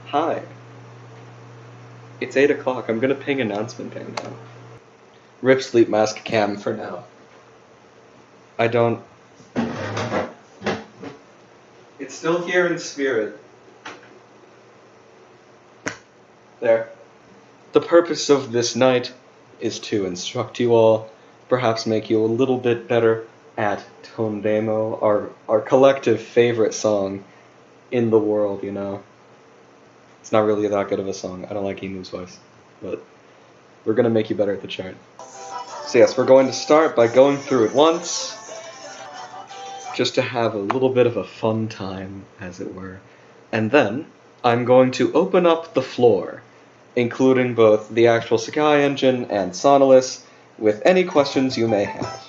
Hi. It's 8 o'clock. I'm gonna ping announcement thing now. Rip sleep mask cam for now. I don't... It's still here in spirit. There. The purpose of this night is to instruct you all, perhaps make you a little bit better at Tondemo, our collective favorite song in the world, you know. It's not really that good of a song. I don't like Emu's voice, but we're gonna make you better at the chart. So yes, we're going to start by going through it once, just to have a little bit of a fun time, as it were. And then, I'm going to open up the floor, including both the actual Sakai engine and Sonolus, with any questions you may have.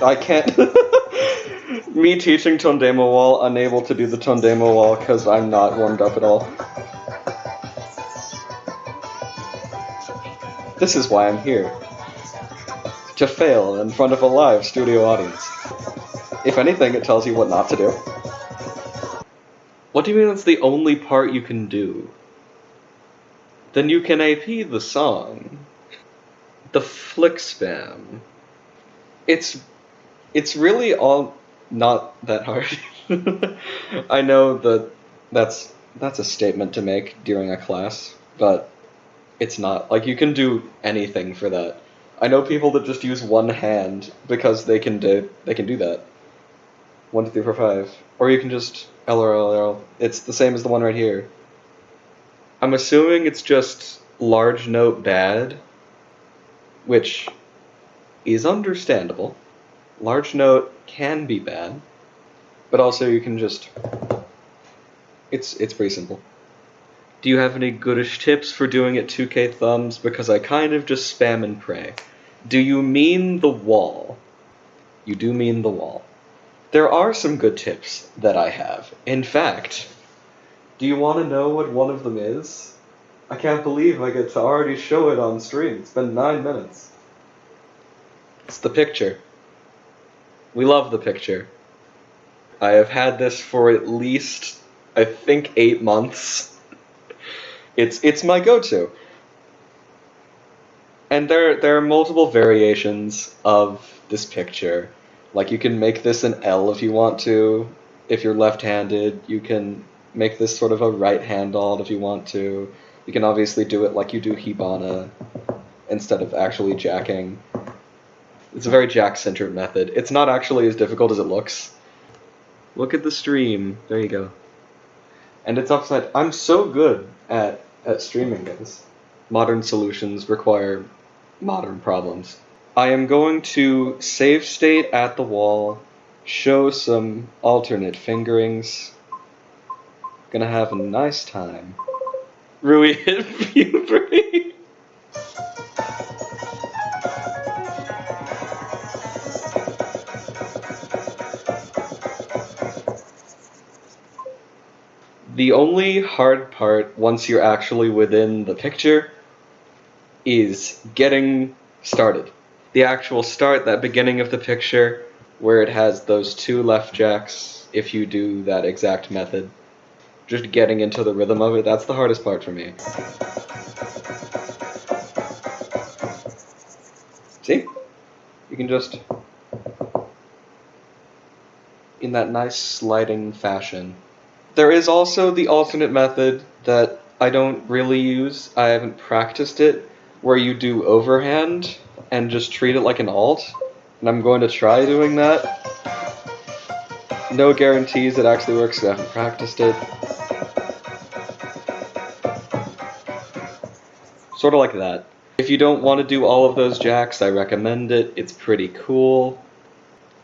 I can't... Me teaching Tondemo wall, unable to do the Tondemo wall because I'm not warmed up at all. This is why I'm here. To fail in front of a live studio audience. If anything, it tells you what not to do. What do you mean that's the only part you can do? Then you can AP the song. The flick spam. It's really all not that hard. I know that that's a statement to make during a class, but it's not. Like, you can do anything for that. I know people that just use one hand because they can do that. 1, 2, 3, 4, 5. Or you can just LRLL. It's the same as the one right here. I'm assuming it's just large note bad, which is understandable. Large note can be bad, but also you can just... It's pretty simple. Do you have any goodish tips for doing it 2K thumbs? Because I kind of just spam and pray. Do you mean the wall? You do mean the wall. There are some good tips that I have. In fact, do you want to know what one of them is? I can't believe I get to already show it on stream. It's been 9 minutes. It's the picture. We love the picture. I have had this for at least, I think, 8 months. It's my go-to. And there are multiple variations of this picture. Like, you can make this an L if you want to. If you're left-handed, you can make this sort of a right-hand alt if you want to. You can obviously do it like you do Hibana, instead of actually jacking. It's a very jack-centered method. It's not actually as difficult as it looks. Look at the stream. There you go. And it's upside... I'm so good at streaming, guys. Modern solutions require modern problems. I am going to save state at the wall, show some alternate fingerings. Gonna have a nice time. Rui hit puberty. The only hard part, once you're actually within the picture, is getting started. The actual start, that beginning of the picture, where it has those 2 left jacks, if you do that exact method. Just getting into the rhythm of it, that's the hardest part for me. See? You can just... in that nice sliding fashion. There is also the alternate method that I don't really use, I haven't practiced it, where you do overhand and just treat it like an alt, and I'm going to try doing that. No guarantees it actually works, because I haven't practiced it. Sort of like that. If you don't want to do all of those jacks, I recommend it. It's pretty cool.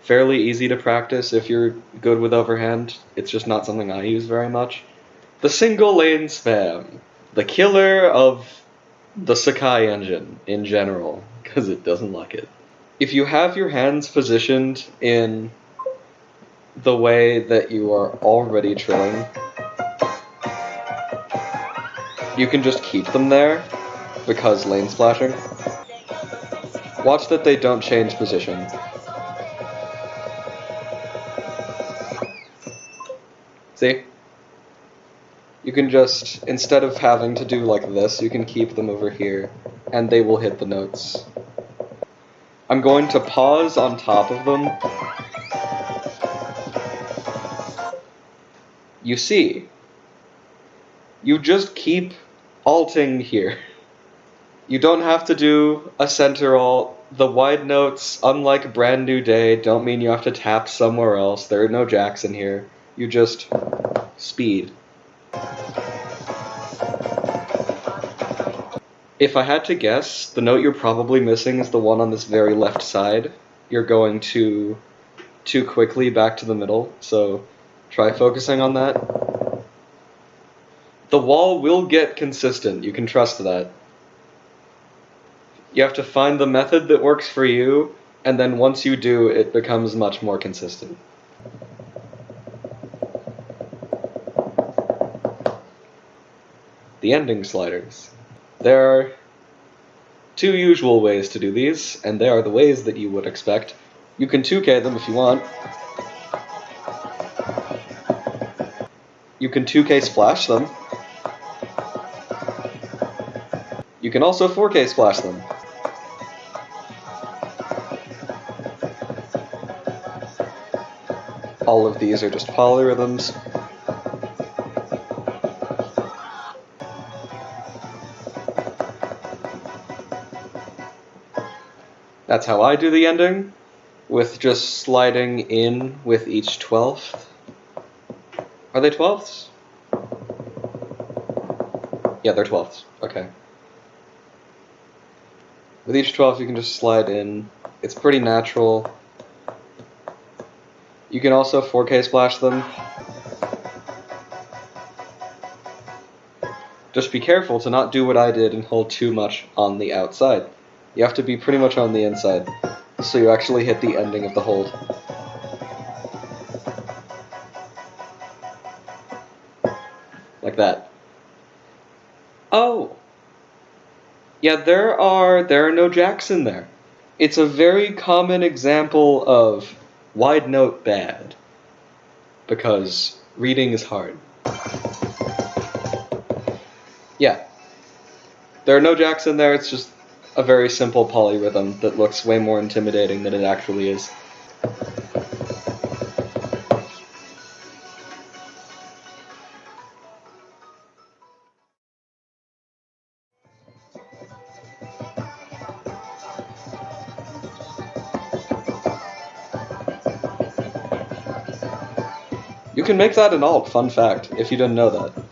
Fairly easy to practice if you're good with overhand. It's just not something I use very much. The single lane spam. The killer of the Sakai engine in general, because it doesn't like it. If you have your hands positioned in the way that you are already trilling, you can just keep them there, because lane splashing. Watch that they don't change position. See? You can just, instead of having to do like this, you can keep them over here, and they will hit the notes. I'm going to pause on top of them. You see, you just keep alting here. You don't have to do a center alt. The wide notes, unlike Brand New Day, don't mean you have to tap somewhere else. There are no jacks in here. You just speed. If I had to guess, the note you're probably missing is the one on this very left side. You're going too quickly back to the middle, so try focusing on that. The wall will get consistent, you can trust that. You have to find the method that works for you, and then once you do, it becomes much more consistent. The ending sliders. There are two usual ways to do these, and they are the ways that you would expect. You can 2K them if you want. You can 2K splash them. You can also 4K splash them. All of these are just polyrhythms. That's how I do the ending, with just sliding in with each 12th. Are they 12ths? Yeah, they're 12ths. Okay. With each 12th, you can just slide in. It's pretty natural. You can also 4K splash them. Just be careful to not do what I did and hold too much on the outside. You have to be pretty much on the inside, so you actually hit the ending of the hold. Like that. Oh! Yeah, there are no jacks in there. It's a very common example of wide note bad, because reading is hard. Yeah. There are no jacks in there, it's just a very simple polyrhythm that looks way more intimidating than it actually is. You can make that an alt, fun fact, if you didn't know that.